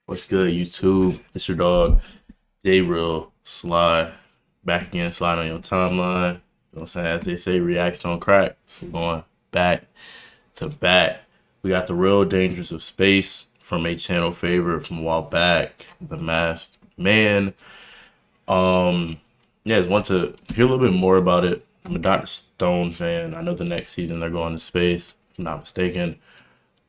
What's good, YouTube? It's your dog, J Real Sly. Back again, slide on your timeline. You know what I'm saying? As they say, reacts don't crack. So going back to back. We got the real dangers of space from a channel favorite from a while back, The Masked Man. Yeah, just want to hear a little bit more about it. I'm a Dr. Stone fan. I know the next season they're going to space, if I'm not mistaken.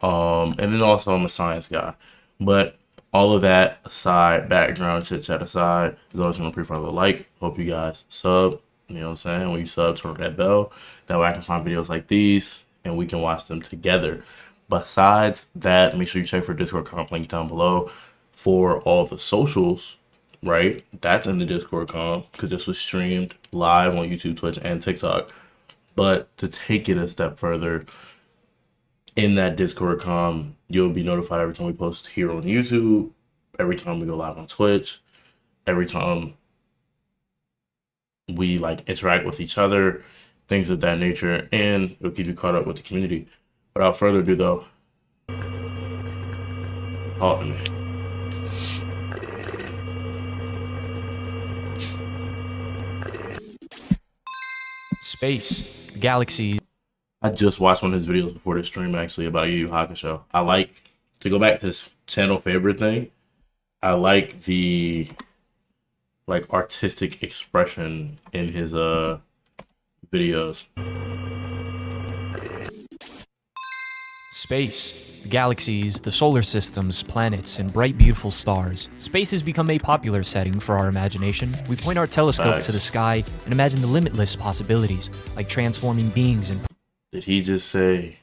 And then also I'm a science guy. But all of that aside, background chit chat aside, is always gonna prefer the like. Hope you guys sub. You know what I'm saying? When you sub, turn on that bell. That way I can find videos like these and we can watch them together. Besides that, make sure you check for Discord comp link down below for all the socials, right? That's in the Discord comp because this was streamed live on YouTube, Twitch, and TikTok. But to take it a step further, in that Discord you'll be notified every time we post here on YouTube, every time we go live on Twitch, every time we like interact with each other, things of that nature, and it'll keep you caught up with the community. Without further ado, though, talk to me. Space, galaxies. I just watched one of his videos before this stream, actually, about Yu Yu Hakusho. I like, to go back to this channel favorite thing, I like the artistic expression in his videos. Space, galaxies, the solar systems, planets, and bright, beautiful stars. Space has become a popular setting for our imagination. We point our telescope to the sky and imagine the limitless possibilities, like transforming beings and Did he just say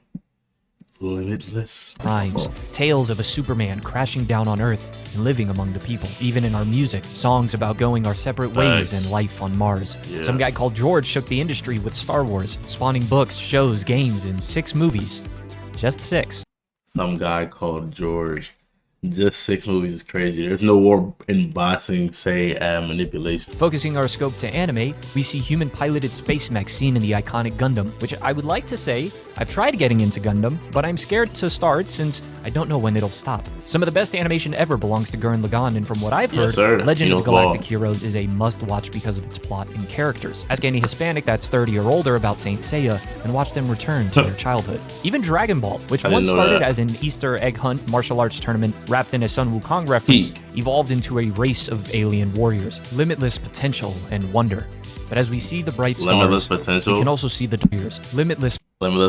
limitless? primes, tales of a Superman crashing down on Earth and living among the people. Even in our music, songs about going our separate ways and life on Mars. Yeah. Some guy called George shook the industry with Star Wars, spawning books, shows, games, and 6 movies. Just 6. Some guy called George. Just 6 movies is crazy. There's no war in boxing, say, and manipulation. Focusing our scope to anime, we see human-piloted space mechs seen in the iconic Gundam, which I would like to say, I've tried getting into Gundam, but I'm scared to start since I don't know when it'll stop. Some of the best animation ever belongs to Gurren Lagann, and from what I've heard, Legend of the Galactic Heroes is a must-watch because of its plot and characters. Ask any Hispanic that's 30 or older about Saint Seiya, and watch them return to their childhood. Even Dragon Ball, which once started as an Easter egg hunt martial arts tournament wrapped in a Sun Wukong reference, evolved into a race of alien warriors. Limitless potential and wonder. But as we see the bright stars, we can also see the warriors. Limitless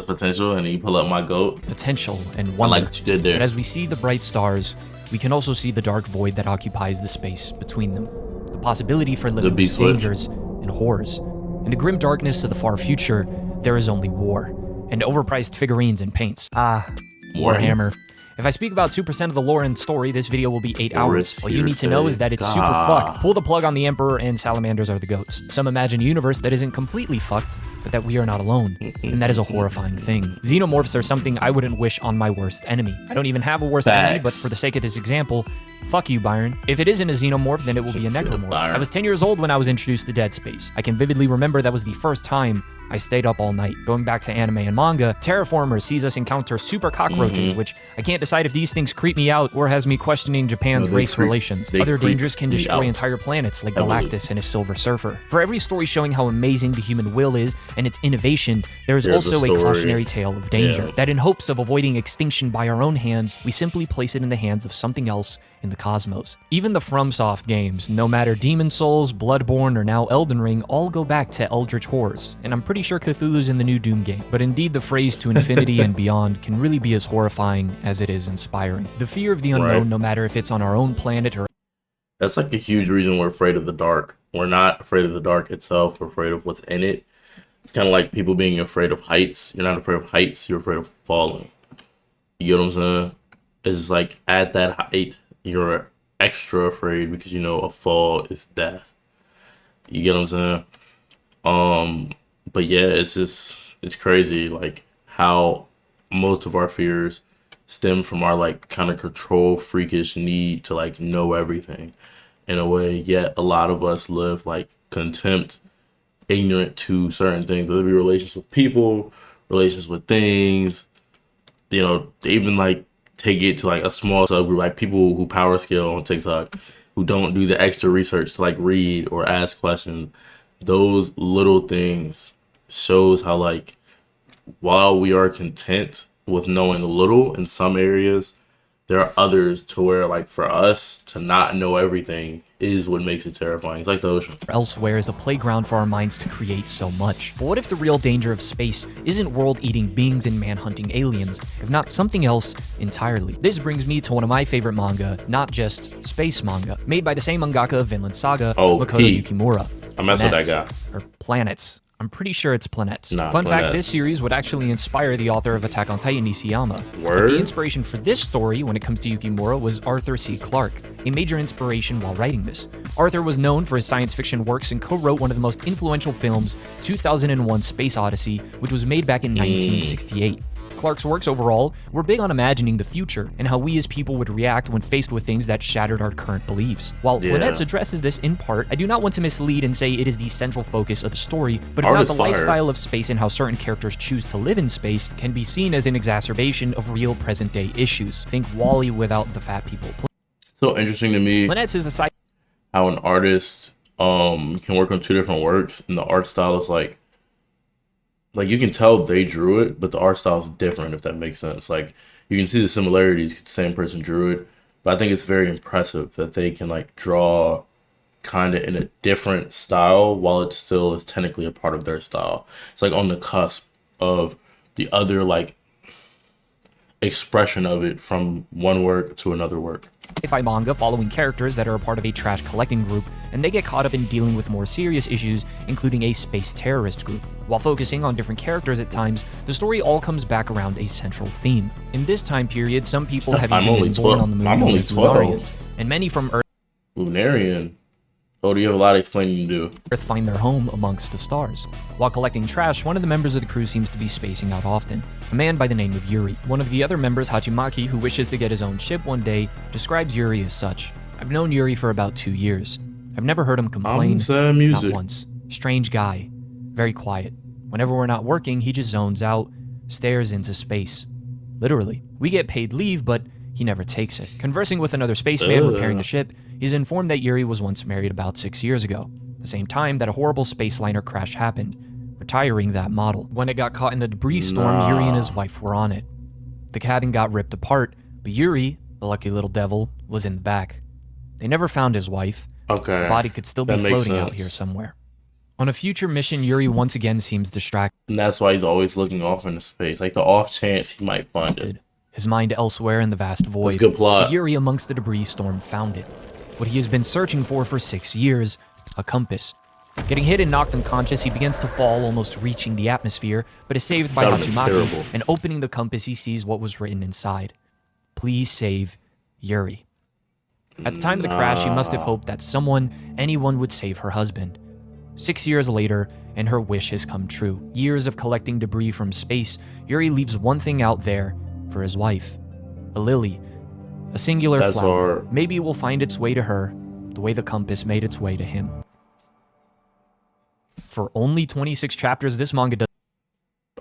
potential, and you pull up my goat. Potential and wonder. I like what you did there. But as we see the bright stars, we can also see the dark void that occupies the space between them. The possibility for limitless dangers and horrors. In the grim darkness of the far future, there is only war. And overpriced figurines and paints. Warhammer. If I speak about 2% of the lore and story, this video will be 8 hours. What you need to know is that it's super fucked. Pull the plug on the Emperor and salamanders are the goats. Some imagine a universe that isn't completely fucked, but that we are not alone. And that is a horrifying thing. Xenomorphs are something I wouldn't wish on my worst enemy. I don't even have a worst enemy, but for the sake of this example, fuck you, Byron. If it isn't a xenomorph, then it will be a necromorph. I was 10 years old when I was introduced to Dead Space. I can vividly remember that was the first time I stayed up all night. Going back to anime and manga, Terraformers sees us encounter super cockroaches, which I can't decide if these things creep me out or has me questioning Japan's race relations. Other dangers can destroy entire planets like Galactus and his Silver Surfer. For every story showing how amazing the human will is and its innovation, there is also a cautionary tale of danger. That in hopes of avoiding extinction by our own hands, we simply place it in the hands of something else in the cosmos. Even the FromSoft games, no matter Demon Souls, Bloodborne, or now Elden Ring, all go back to Eldritch Horrors, and I'm pretty sure Cthulhu's in the new Doom game. But indeed, the phrase to infinity and beyond can really be as horrifying as it is inspiring. The fear of the unknown, no matter if it's on our own planet or... That's like a huge reason we're afraid of the dark. We're not afraid of the dark itself, we're afraid of what's in it. It's kind of like people being afraid of heights. You're not afraid of heights, you're afraid of falling. You get what I'm saying? It's like at that height, you're extra afraid because you know a fall is death. You get what I'm saying? But yeah, it's crazy like how most of our fears stem from our like kind of control freakish need to like know everything in a way, yet a lot of us live like contempt, ignorant to certain things, whether it be relations with people, relations with things, you know, even like take it to like a small subgroup, like people who power scale on TikTok, who don't do the extra research to like read or ask questions. Those little things shows how like while we are content with knowing a little in some areas, there are others to where like for us to not know everything is what makes it terrifying. It's like the ocean. Elsewhere is a playground for our minds to create so much. But what if the real danger of space isn't world-eating beings and man-hunting aliens, if not something else entirely? This brings me to one of my favorite manga, not just space manga, made by the same mangaka of Vinland Saga, Makoto Yukimura. I mess with that guy. Or Planets. I'm pretty sure it's Planets. Nah, Fun Planets. fact, this series would actually inspire the author of Attack on Titan, Nishiyama. Word? But the inspiration for this story, when it comes to Yukimura, was Arthur C. Clarke, a major inspiration while writing this. Arthur was known for his science fiction works and co-wrote one of the most influential films, 2001 Space Odyssey, which was made back in 1968. Clarke's works overall were big on imagining the future and how we as people would react when faced with things that shattered our current beliefs. While Planets addresses this in part, I do not want to mislead and say it is the central focus of the story, but if not, the lifestyle of space and how certain characters choose to live in space can be seen as an exacerbation of real present-day issues. Think WALL-E without the fat people. So interesting to me Planets is a side how an artist can work on two different works and the art style is like you can tell they drew it, but the art style is different, if that makes sense. Like you can see the similarities, the same person drew it, but I think it's very impressive that they can like draw kind of in a different style while it still is technically a part of their style. It's like on the cusp of the other like expression of it from one work to another work. sci-fi manga following characters that are a part of a trash collecting group, and they get caught up in dealing with more serious issues, including a space terrorist group. While focusing on different characters at times, the story all comes back around a central theme. In this time period, some people have even been born on the moon as Lunarians, and many from Earth Lunarian? Oh, do you have a lot of explaining to do? find their home amongst the stars. While collecting trash, one of the members of the crew seems to be spacing out often. A man by the name of Yuri. One of the other members, Hachimaki, who wishes to get his own ship one day, describes Yuri as such. I've known Yuri for about 2 years. I've never heard him complain, not once. Strange guy. Very quiet. Whenever we're not working, he just zones out, stares into space. Literally. We get paid leave, but he never takes it. Conversing with another spaceman repairing the ship, he's informed that Yuri was once married about 6 years ago, the same time that a horrible space liner crash happened, retiring that model. When it got caught in a debris storm, Yuri and his wife were on it. The cabin got ripped apart, but Yuri, the lucky little devil, was in the back. They never found his wife. Okay. The body could still be floating out here somewhere. On a future mission, Yuri once again seems distracted. And that's why he's always looking off into space. Like the off chance he might find it. His mind elsewhere in the vast void. That's a good plot. But Yuri amongst the debris storm found it. What he has been searching for 6 years, a compass. Getting hit and knocked unconscious, he begins to fall, almost reaching the atmosphere, but is saved by Hachimaki, and opening the compass, he sees what was written inside. Please save Yuri. At the time of the crash, she must have hoped that anyone would save her husband. 6 years later, and her wish has come true. Years of collecting debris from space, Yuri leaves one thing out there for his wife. A lily. A singular flower. Hard. Maybe it will find its way to her, the way the compass made its way to him. For only 26 chapters, this manga does.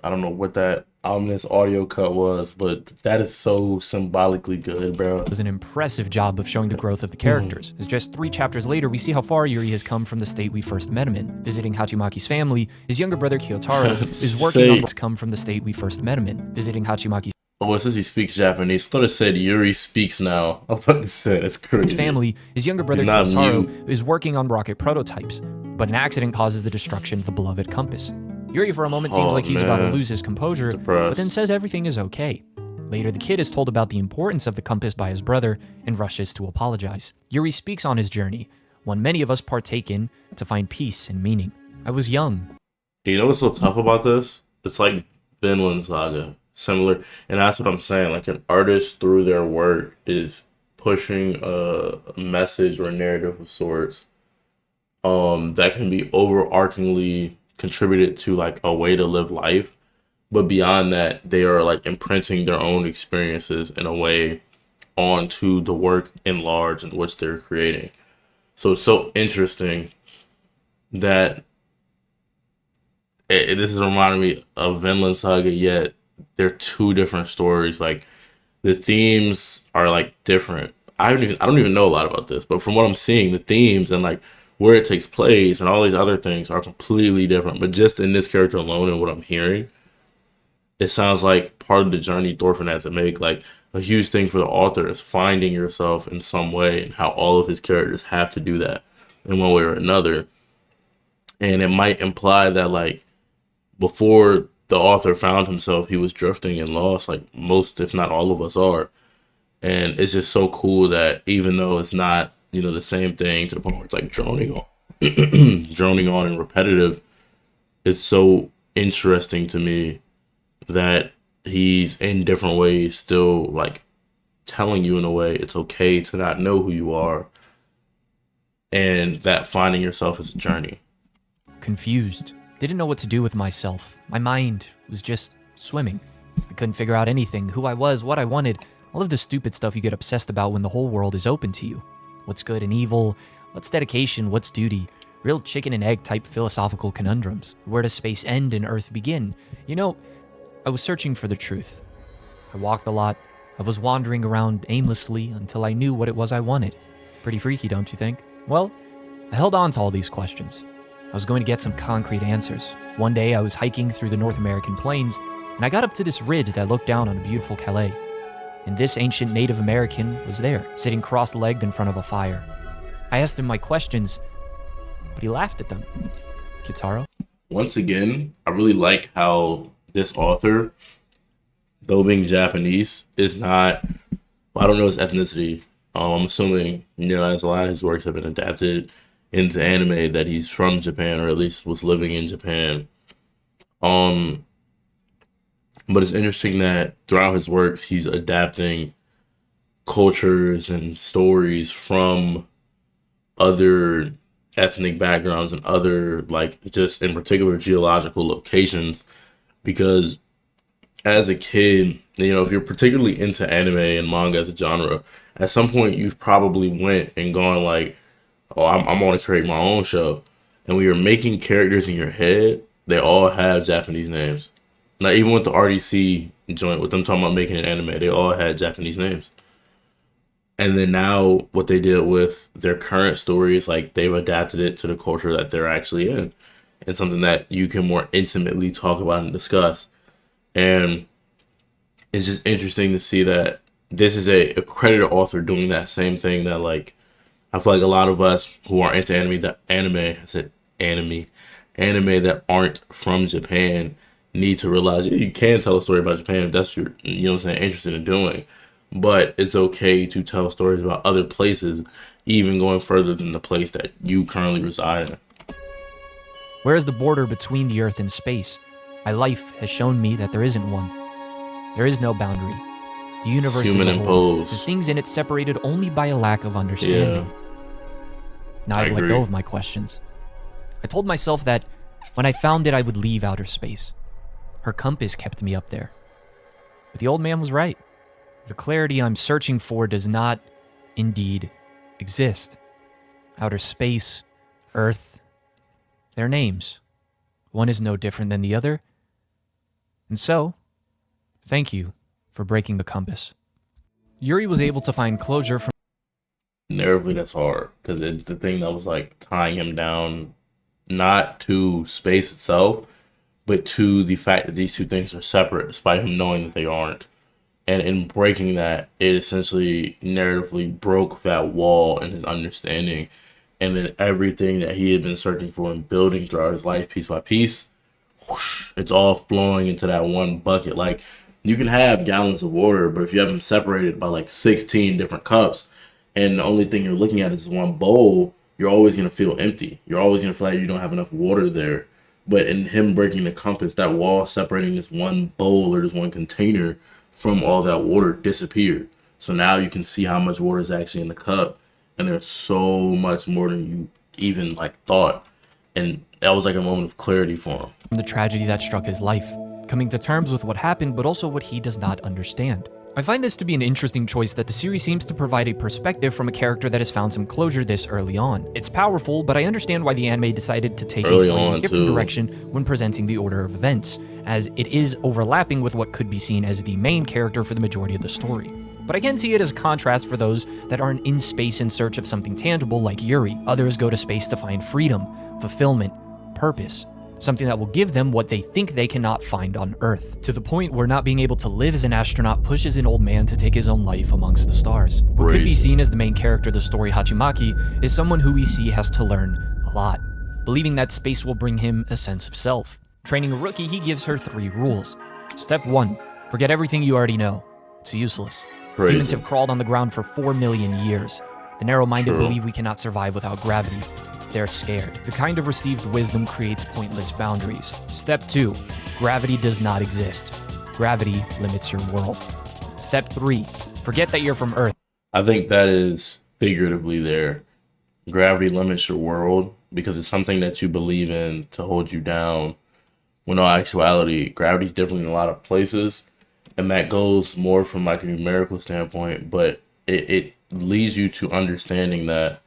I don't know what that ominous audio cut was, but that is so symbolically good, bro. Does an impressive job of showing the growth of the characters. As just 3 chapters later, we see how far Yuri has come from the state we first met him in. Visiting Hachimaki's family, his younger brother Kyotaro is working on what's come from the state we first met him in. Visiting Hachimaki's Oh, it says he speaks Japanese. I thought it said Yuri speaks now. I was about to say, that's crazy. family, his younger brother Kyotaro is working on rocket prototypes, but an accident causes the destruction of the beloved compass. Yuri for a moment seems like he's about to lose his composure, but then says everything is okay. Later, the kid is told about the importance of the compass by his brother and rushes to apologize. Yuri speaks on his journey, one many of us partake in, to find peace and meaning. I was young. You know what's so tough about this? It's like Vinland Saga. Similar. And that's what I'm saying. Like an artist through their work is pushing a message or a narrative of sorts that can be overarchingly contributed to like a way to live life, but beyond that they are like imprinting their own experiences in a way onto the work in large in which they're creating. So it's so interesting that this is reminding me of Vinland Saga, yet they're two different stories. Like the themes are like different. I don't even know a lot about this, but from what I'm seeing, the themes and like where it takes place and all these other things are completely different. But just in this character alone and what I'm hearing, it sounds like part of the journey Thorfinn has to make. Like a huge thing for the author is finding yourself in some way, and how all of his characters have to do that in one way or another. And it might imply that like before the author found himself, he was drifting and lost, like most, if not all of us are. And it's just so cool that even though it's not, the same thing to the point where it's like droning on, droning on and repetitive, it's so interesting to me that he's in different ways still like telling you in a way it's okay to not know who you are, and that finding yourself is a journey. Confused. Didn't know what to do with myself. My mind was just swimming. I couldn't figure out anything, who I was, what I wanted, all of the stupid stuff you get obsessed about when the whole world is open to you. What's good and evil, what's dedication, what's duty, real chicken and egg type philosophical conundrums. Where does space end and Earth begin? I was searching for the truth. I walked a lot. I was wandering around aimlessly until I knew what it was I wanted. Pretty freaky, don't you think? Well, I held on to all these questions. I was going to get some concrete answers. One day I was hiking through the North American plains, and I got up to this ridge that looked down on a beautiful Calais. And this ancient Native American was there, sitting cross-legged in front of a fire. I asked him my questions, but he laughed at them. Kitaro? Once again, I really like how this author, though being Japanese, is not, I don't know his ethnicity. I'm assuming, as a lot of his works have been adapted into anime, that he's from Japan, or at least was living in Japan. But it's interesting that throughout his works, he's adapting cultures and stories from other ethnic backgrounds and other, like, just in particular geological locations. Because as a kid, if you're particularly into anime and manga as a genre, at some point you've probably went and gone like, oh, I'm going to create my own show. And when you're making characters in your head, they all have Japanese names. Now, even with the RDC joint, with them talking about making an anime, they all had Japanese names. And then now what they did with their current stories, like they've adapted it to the culture that they're actually in, and something that you can more intimately talk about and discuss. And it's just interesting to see that this is a accredited author doing that same thing that, like, I feel like a lot of us who are into anime that aren't from Japan need to realize you can tell a story about Japan if that's your, interested in doing. But it's okay to tell stories about other places, even going further than the place that you currently reside in. Where is the border between the Earth and space? My life has shown me that there isn't one. There is no boundary. The universe is a whole. The things in it separated only by a lack of understanding. Yeah. Now I've let go of my questions. I told myself that when I found it, I would leave outer space. Her compass kept me up there. But the old man was right. The clarity I'm searching for does not, indeed, exist. Outer space, Earth, their names. One is no different than the other. And so, thank you for breaking the compass. Yuri was able to find closure from... Narratively, that's hard, because it's the thing that was like tying him down, not to space itself, but to the fact that these two things are separate, despite him knowing that they aren't. And in breaking that, it essentially narratively broke that wall in his understanding. And then everything that he had been searching for and building throughout his life, piece by piece, whoosh, it's all flowing into that one bucket. Like, you can have gallons of water, but if you have them separated by like 16 different cups, and the only thing you're looking at is one bowl, you're always going to feel empty. You're always going to feel like you don't have enough water there. But in him breaking the compass, that wall separating this one bowl or this one container from all that water disappeared. So now you can see how much water is actually in the cup. And there's so much more than you even like thought. And that was like a moment of clarity for him. The tragedy that struck his life, coming to terms with what happened, but also what he does not understand. I find this to be an interesting choice that the series seems to provide a perspective from a character that has found some closure this early on. It's powerful, but I understand why the anime decided to take a slightly different direction when presenting the order of events, as it is overlapping with what could be seen as the main character for the majority of the story. But I can see it as a contrast for those that aren't in space in search of something tangible like Yuri. Others go to space to find freedom, fulfillment, purpose, something that will give them what they think they cannot find on Earth, to the point where not being able to live as an astronaut pushes an old man to take his own life amongst the stars. What could be seen as the main character of the story, Hachimaki, is someone who we see has to learn a lot, believing that space will bring him a sense of self. Training a rookie, he gives her 3 rules. Step 1, forget everything you already know. It's useless. Humans have crawled on the ground for 4 million years. The narrow-minded believe we cannot survive without gravity. They're scared. The kind of received wisdom creates pointless boundaries. Step 2, gravity does not exist. Gravity limits your world. Step 3, forget that you're from Earth. I think that is figuratively there. Gravity limits your world because it's something that you believe in to hold you down. When in actuality, gravity's different in a lot of places. And that goes more from like a numerical standpoint, but it leads you to understanding that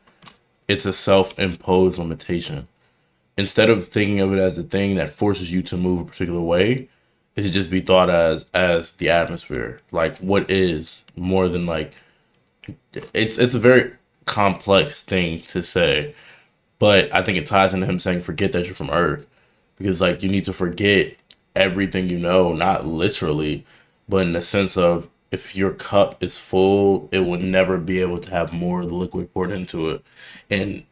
it's a self-imposed limitation. Instead of thinking of it as a thing that forces you to move a particular way, it should just be thought as the atmosphere, like what is, more than like, it's a very complex thing to say, but I think it ties into him saying, forget that you're from Earth, because like you need to forget everything you know, not literally, but in the sense of if your cup is full, it will never be able to have more of the liquid poured into it. And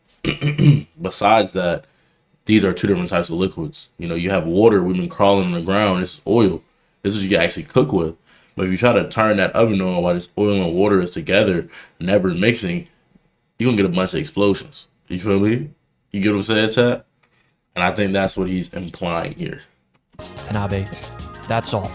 besides that, these are 2 different types of liquids. You know, you have water, we've been crawling on the ground, this is oil. This is what you can actually cook with. But if you try to turn that oven on while this oil and water is together, never mixing, you're going to get a bunch of explosions. You feel me? You get what I'm saying, chat? And I think that's what he's implying here. Tanabe, that's all.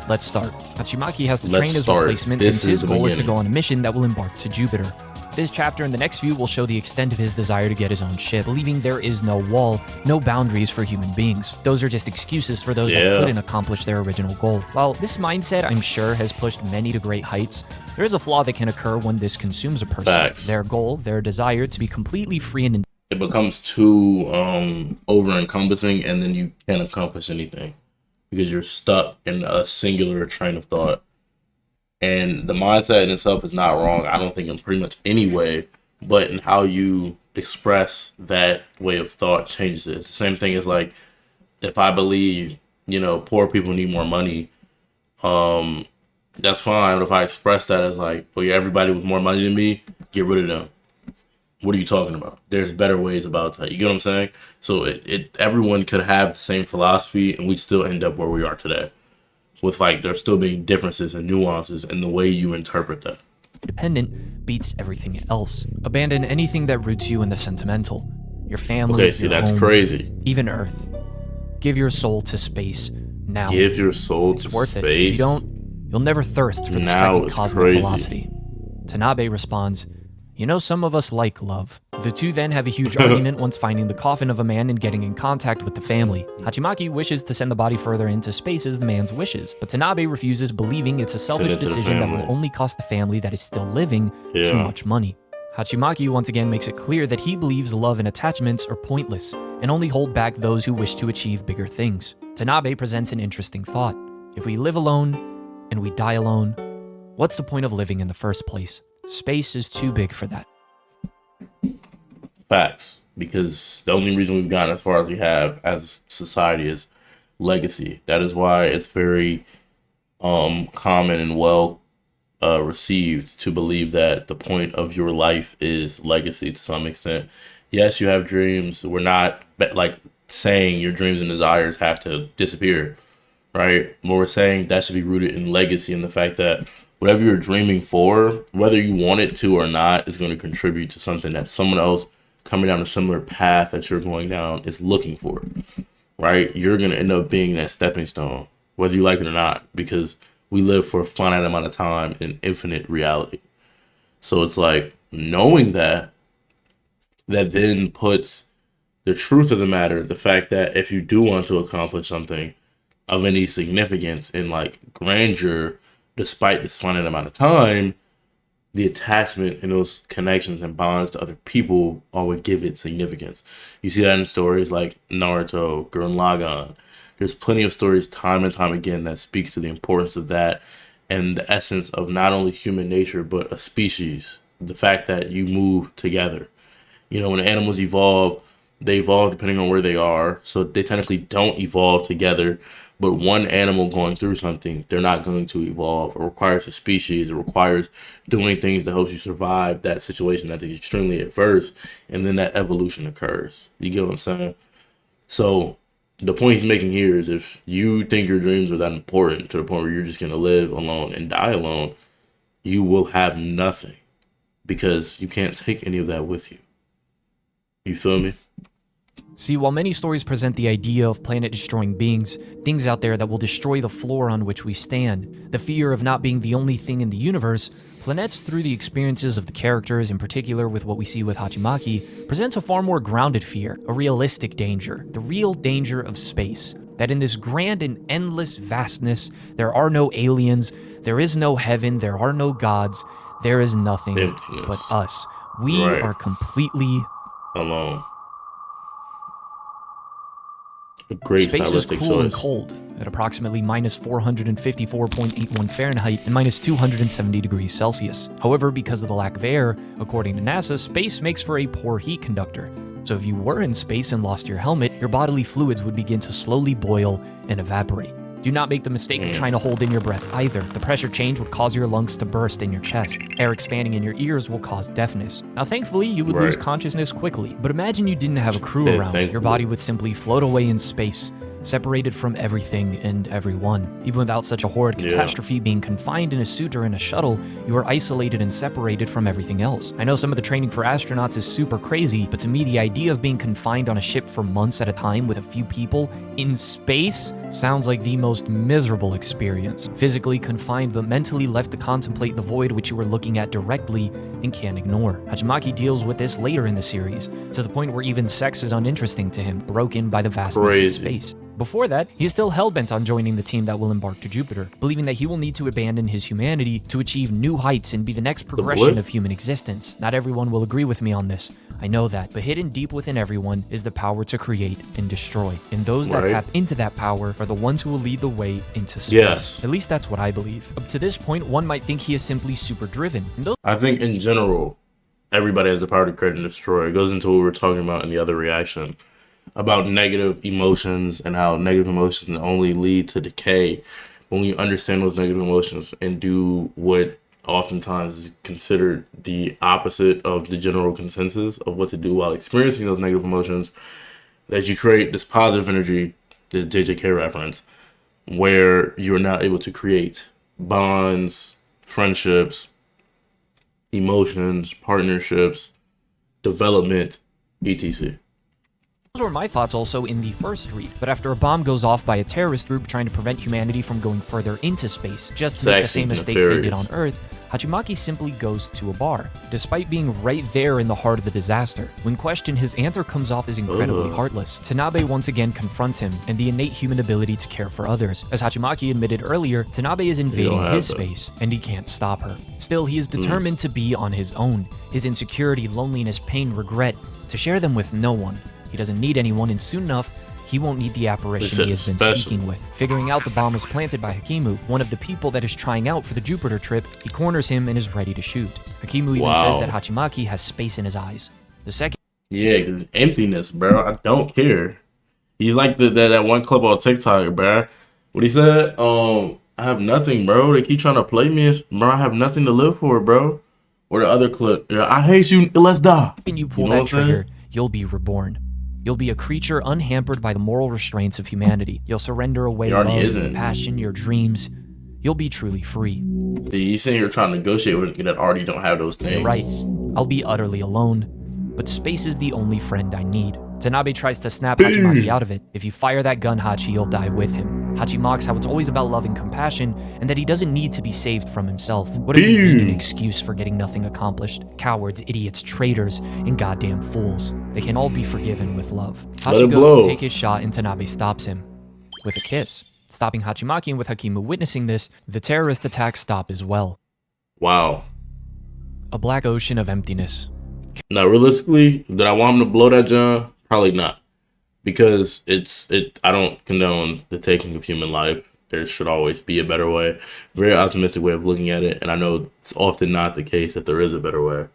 Let's start. Hachimaki has to train his replacements, and his goal is to go on a mission that will embark to Jupiter. This chapter and the next few will show the extent of his desire to get his own ship, believing there is no wall, no boundaries for human beings. Those are just excuses for those that couldn't accomplish their original goal. While this mindset, I'm sure, has pushed many to great heights, there is a flaw that can occur when this consumes a person. Facts. Their goal, their desire to be completely free and it becomes too over-encompassing, and then you can't accomplish anything because you're stuck in a singular train of thought. And the mindset in itself is not wrong, I don't think, in pretty much any way, but in how you express that way of thought changes it. It's the same thing as like, if I believe, you know, poor people need more money, that's fine. But if I express that as like, oh yeah, everybody with more money than me, get rid of them. What are you talking about? There's better ways about that. You get what I'm saying? So everyone could have the same philosophy and we still end up where we are today. With like, there still being differences and nuances in the way you interpret that. Dependent beats everything else. Abandon anything that roots you in the sentimental. Your family, okay, see, that's home, crazy. Even Earth. Give your soul to space now. Give your soul it's to worth space. It. If you don't, you'll never thirst for the now second cosmic crazy. Velocity. Tanabe responds, you know, some of us like love. The two then have a huge argument once finding the coffin of a man and getting in contact with the family. Hachimaki wishes to send the body further into space as the man's wishes, but Tanabe refuses, believing it's a selfish decision that will only cost the family that is still living too much money. Hachimaki once again makes it clear that he believes love and attachments are pointless and only hold back those who wish to achieve bigger things. Tanabe presents an interesting thought. If we live alone and we die alone, what's the point of living in the first place? Space is too big for that. Facts. Because the only reason we've gotten as far as we have as society is legacy. That is why it's very common and well received to believe that the point of your life is legacy to some extent. Yes, you have dreams. We're not like saying your dreams and desires have to disappear, right? But we're saying that should be rooted in legacy and the fact that whatever you're dreaming for, whether you want it to or not, is going to contribute to something that someone else coming down a similar path that you're going down is looking for, right? You're going to end up being that stepping stone, whether you like it or not, because we live for a finite amount of time in infinite reality. So it's like knowing that then puts the truth of the matter, the fact that if you do want to accomplish something of any significance in like grandeur, despite this finite amount of time, the attachment and those connections and bonds to other people all would give it significance. You see that in stories like Naruto, Gurren Lagann. There's plenty of stories time and time again that speaks to the importance of that and the essence of not only human nature, but a species. The fact that you move together. You know, when animals evolve, they evolve depending on where they are. So they technically don't evolve together. But one animal going through something, they're not going to evolve. It requires a species. It requires doing things that helps you survive that situation that is extremely adverse. And then that evolution occurs. You get what I'm saying? So the point he's making here is if you think your dreams are that important to the point where you're just going to live alone and die alone, you will have nothing because you can't take any of that with you. You feel me? See, while many stories present the idea of planet-destroying beings, things out there that will destroy the floor on which we stand, the fear of not being the only thing in the universe, Planets, through the experiences of the characters, in particular with what we see with Hachimaki, presents a far more grounded fear, a realistic danger, the real danger of space. That in this grand and endless vastness, there are no aliens, there is no heaven, there are no gods, there is nothing but us. We are completely alone. A great space is stylistic cool choice. and cold at approximately minus 454.81 Fahrenheit and minus 270 degrees Celsius. However, because of the lack of air, according to NASA, space makes for a poor heat conductor. So if you were in space and lost your helmet, your bodily fluids would begin to slowly boil and evaporate. Do not make the mistake of trying to hold in your breath either. The pressure change would cause your lungs to burst in your chest. Air expanding in your ears will cause deafness. Now, thankfully, you would lose consciousness quickly. But imagine you didn't have a crew around. Your body would simply float away in space, separated from everything and everyone. Even without such a horrid catastrophe, being confined in a suit or in a shuttle, you are isolated and separated from everything else. I know some of the training for astronauts is super crazy, but to me, the idea of being confined on a ship for months at a time with a few people in space sounds like the most miserable experience. Physically confined, but mentally left to contemplate the void which you are looking at directly and can't ignore. Hachimaki deals with this later in the series, to the point where even sex is uninteresting to him, broken by the vastness of space. Before that, he is still hell-bent on joining the team that will embark to Jupiter, believing that he will need to abandon his humanity to achieve new heights and be the next progression of human existence. Not everyone will agree with me on this, I know that, but hidden deep within everyone is the power to create and destroy. And those that tap into that power are the ones who will lead the way into space. At least that's what I believe. Up to this point, one might think he is simply super driven. I think in general, everybody has the power to create and destroy. It goes into what we were talking about in the other reaction about negative emotions and how negative emotions only lead to decay. When you understand those negative emotions and do what oftentimes is considered the opposite of the general consensus of what to do while experiencing those negative emotions, that you create this positive energy, the JJK reference, where you're now able to create bonds, friendships, emotions, partnerships, development, etc. Those were my thoughts also in the first read, but after a bomb goes off by a terrorist group trying to prevent humanity from going further into space, just to make the same mistakes they did on Earth, Hachimaki simply goes to a bar, despite being right there in the heart of the disaster. When questioned, his answer comes off as incredibly heartless. Tanabe once again confronts him and the innate human ability to care for others. As Hachimaki admitted earlier, Tanabe is invading his space, and he can't stop her. Still, he is determined to be on his own. His insecurity, loneliness, pain, regret, to share them with no one. He doesn't need anyone, and soon enough, he won't need the apparition he has been speaking with. Figuring out the bomb was planted by Hakimu, one of the people that is trying out for the Jupiter trip, he corners him and is ready to shoot. Hakimu even says that Hachimaki has space in his eyes. The second... Yeah, because emptiness, bro. I don't care. He's like that one clip on TikTok, bro. What he said, I have nothing, bro. They keep trying to play me. Bro, I have nothing to live for, bro. Or the other clip, I hate you, let's die. When you pull that trigger, you'll be reborn. You'll be a creature unhampered by the moral restraints of humanity. You'll surrender away love, your passion, your dreams. You'll be truly free. See, he's saying you're trying to negotiate with people that already don't have those things. You're right. I'll be utterly alone, but space is the only friend I need. Tanabe tries to snap Hachimaki out of it. If you fire that gun, Hachi, you'll die with him. Hachi mocks how it's always about love and compassion, and that he doesn't need to be saved from himself. What a convenient excuse for getting nothing accomplished. Cowards, idiots, traitors, and goddamn fools. They can all be forgiven with love. Hachi goes to take his shot, and Tanabe stops him with a kiss. Stopping Hachimaki, and with Hakimu witnessing this, the terrorist attacks stop as well. Wow. A black ocean of emptiness. Now, realistically, did I want him to blow that John? Probably not. Because I don't condone the taking of human life. There should always be a better way. Very optimistic way of looking at it. And I know it's often not the case that there is a better way.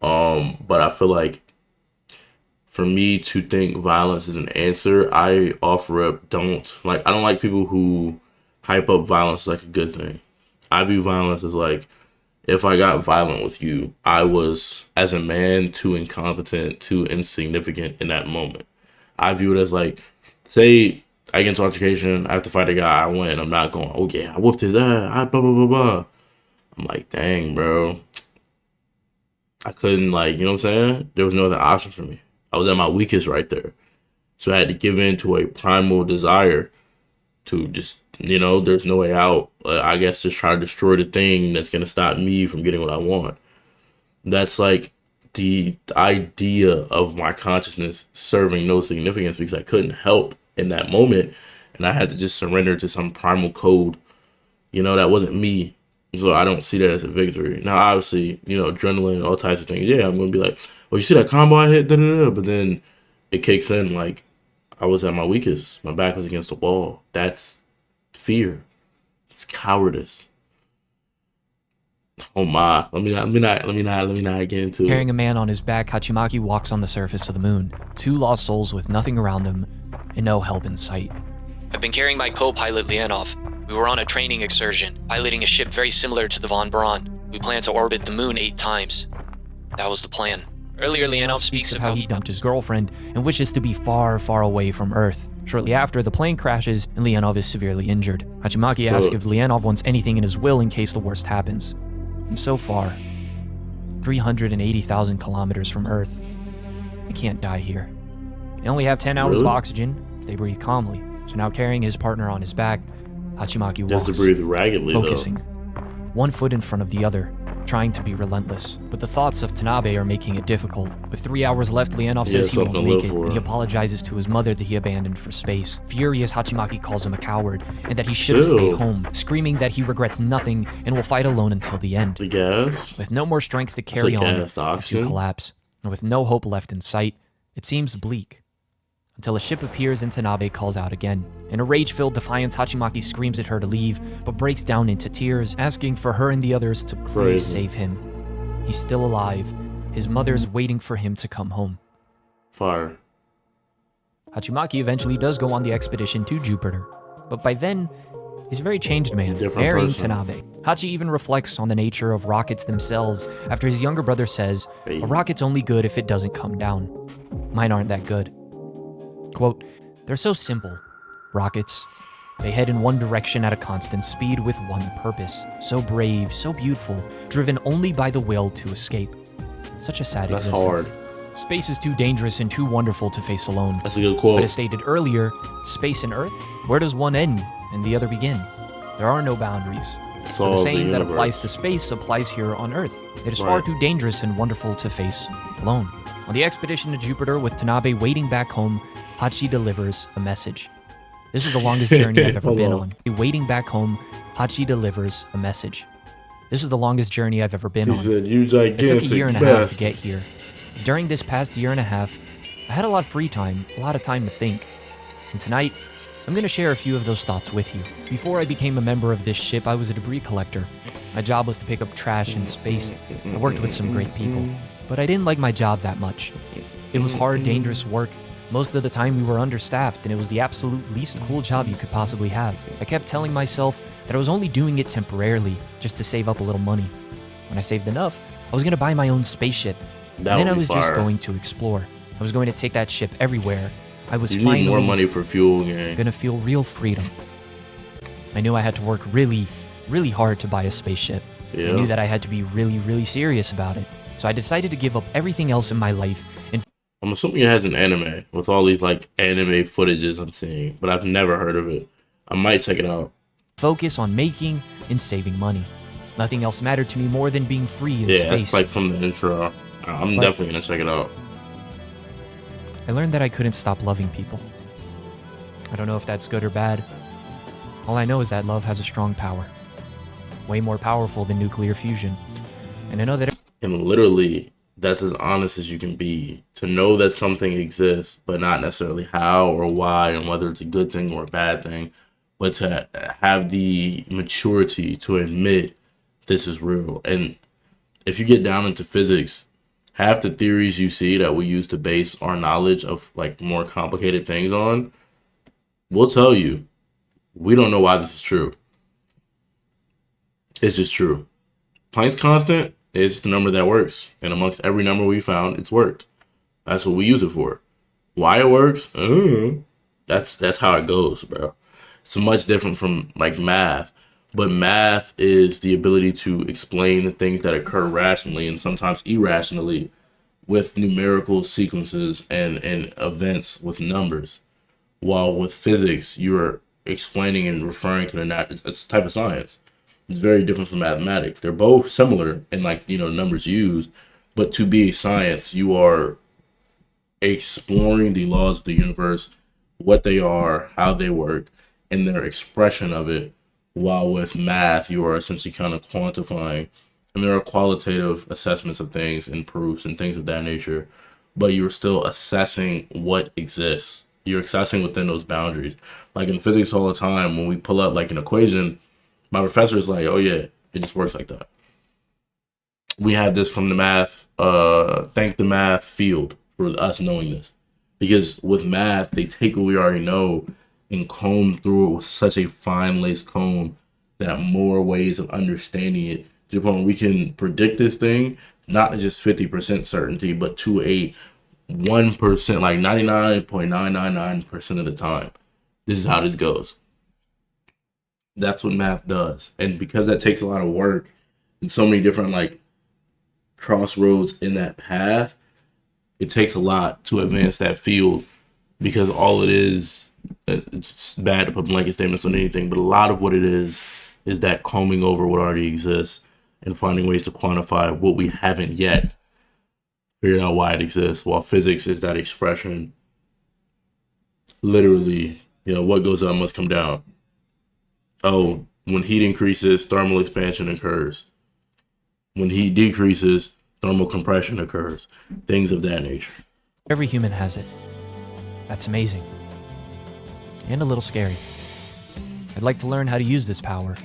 But I feel like for me to think violence is an answer, I offer up I don't like people who hype up violence like a good thing. I view violence as like, if I got violent with you, I was, as a man, too incompetent, too insignificant in that moment. I view it as like, say I get into altercation, I have to fight a guy, I win. I'm not going, oh yeah, I whooped his ass, blah, blah, blah, blah. I'm like, dang, bro. I couldn't, like, you know what I'm saying? There was no other option for me. I was at my weakest right there. So I had to give in to a primal desire to just, there's no way out. I guess just try to destroy the thing that's going to stop me from getting what I want. That's like the idea of my consciousness serving no significance because I couldn't help in that moment. And I had to just surrender to some primal code, that wasn't me. So I don't see that as a victory. Now, obviously, adrenaline, all types of things. Yeah, I'm going to be like, oh, you see that combo I hit? Da-da-da. But then it kicks in like I was at my weakest. My back was against the wall. That's fear. It's cowardice. Oh my. Let me not get into it. Carrying a man on his back, Hachimaki walks on the surface of the moon. Two lost souls with nothing around them and no help in sight. I've been carrying my co-pilot Leonov. We were on a training excursion, piloting a ship very similar to the Von Braun. We plan to orbit the moon 8 times. That was the plan. Earlier, Leonov speaks of how he dumped his girlfriend and wishes to be far, far away from Earth. Shortly after, the plane crashes and Leonov is severely injured. Hachimaki asks if Leonov wants anything in his will in case the worst happens. I'm so far. 380,000 kilometers from Earth. I can't die here. They only have 10 hours of oxygen if they breathe calmly. So now carrying his partner on his back, Hachimaki walks, just to breathe raggedly, focusing, one foot in front of the other, trying to be relentless. But the thoughts of Tanabe are making it difficult. With 3 hours left, Leonov says he won't make it, and he apologizes to his mother that he abandoned for space. Furious, Hachimaki calls him a coward, and that he should have stayed home, screaming that he regrets nothing and will fight alone until the end. The gas? With no more strength to carry on, to collapse, and with no hope left in sight, it seems bleak. Until a ship appears and Tanabe calls out again. In a rage-filled defiance, Hachimaki screams at her to leave, but breaks down into tears, asking for her and the others to please save him. He's still alive. His mother's waiting for him to come home. Fire. Hachimaki eventually does go on the expedition to Jupiter, but by then, he's a very changed man, marrying Tanabe. Hachi even reflects on the nature of rockets themselves after his younger brother says, a rocket's only good if it doesn't come down. Mine aren't that good. Quote, they're so simple. Rockets. They head in one direction at a constant speed with one purpose. So brave, so beautiful, driven only by the will to escape. Such a sad existence. Hard. Space is too dangerous and too wonderful to face alone. That's a good quote. But as stated earlier, space and Earth, where does one end and the other begin? There are no boundaries. So the saying that applies to space applies here on Earth. It is far too dangerous and wonderful to face alone. On the expedition to Jupiter with Tanabe waiting back home, Hachi delivers a message. This is the longest journey I've ever been on. Waiting back home, Hachi delivers a message. This is the longest journey I've ever been on. It took a year and a half to get here. During this past year and a half, I had a lot of free time, a lot of time to think. And tonight, I'm going to share a few of those thoughts with you. Before I became a member of this ship, I was a debris collector. My job was to pick up trash in space. I worked with some great people, but I didn't like my job that much. It was hard, dangerous work. Most of the time we were understaffed, and it was the absolute least cool job you could possibly have. I kept telling myself that I was only doing it temporarily, just to save up a little money. When I saved enough, I was going to buy my own spaceship. And then I was just going to explore. I was going to take that ship everywhere. I was finally need more money for fuel, going to feel real freedom. I knew I had to work really, really hard to buy a spaceship. I knew that I had to be really, really serious about it. So I decided to give up everything else in my life and I'm assuming it has an anime with all these like anime footages I'm seeing, but I've never heard of it. I might check it out. Focus on making and saving money. Nothing else mattered to me more than being free in space. Yeah, that's like from the intro. I'm definitely gonna check it out. I learned that I couldn't stop loving people. I don't know if that's good or bad, All I know is that love has a strong power. Way more powerful than nuclear fusion. And I know that... And literally, that's as honest as you can be. To know that something exists, but not necessarily how or why and whether it's a good thing or a bad thing. But to have the maturity to admit this is real. And if you get down into physics, half the theories you see that we use to base our knowledge of like more complicated things on, we'll tell you, we don't know why this is true. It's just true. Planck's constant is the number that works. And amongst every number we found, it's worked. That's what we use it for. Why it works? That's how it goes, bro. It's much different from like math. But math is the ability to explain the things that occur rationally and sometimes irrationally with numerical sequences and events with numbers. While with physics, you're explaining and referring to it's a type of science. It's very different from mathematics. They're both similar in numbers used, but to be a science, you are exploring the laws of the universe, what they are, how they work, and their expression of it. While with math, you are essentially kind of quantifying, and there are qualitative assessments of things and proofs and things of that nature, but you're still assessing what exists. You're assessing within those boundaries. Like in physics all the time, when we pull up like an equation, my professor is like, oh yeah, it just works like that. We have this from the math, thank the math field for us knowing this. Because with math, they take what we already know and comb through it with such a fine lace comb that more ways of understanding it to the point where we can predict this thing, not to just 50% certainty, but to a 1%, like 99.999% of the time. This is how this goes. That's what math does. And because that takes a lot of work and so many different like crossroads in that path, it takes a lot to advance that field, because all it is, it's bad to put blanket statements on anything, but a lot of what it is that combing over what already exists and finding ways to quantify what we haven't yet figured out why it exists, while physics is that expression. Literally, what goes up must come down. Oh, when heat increases, thermal expansion occurs. When heat decreases, thermal compression occurs. Things of that nature. Every human has it. That's amazing. And a little scary. I'd like to learn how to use this power.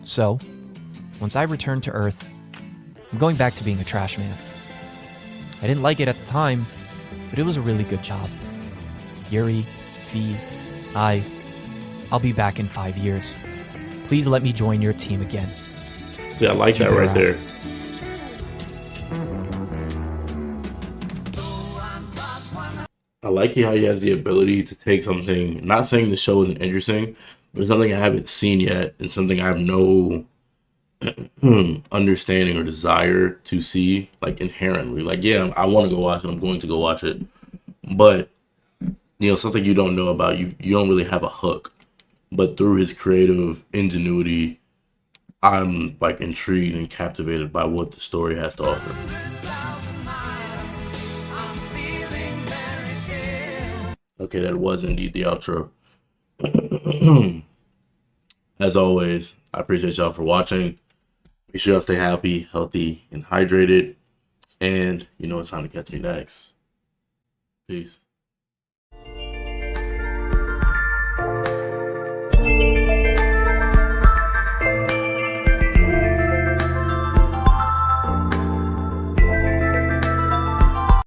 So, once I return to Earth, I'm going back to being a trash man. I didn't like it at the time, but it was a really good job. Yuri, Fee, I'll be back in 5 years. Please let me join your team again. See, I like that right there. I like how he has the ability to take something, not saying the show isn't interesting, but it's something I haven't seen yet and something I have no understanding or desire to see, like inherently. Like, yeah, I want to go watch it. I'm going to go watch it. But, something you don't know about, you don't really have a hook. But through his creative ingenuity, I'm like intrigued and captivated by what the story has to offer. Okay, that was indeed the outro. As always, I appreciate y'all for watching. Make sure y'all stay happy, healthy, and hydrated. And it's time to catch me next. Peace.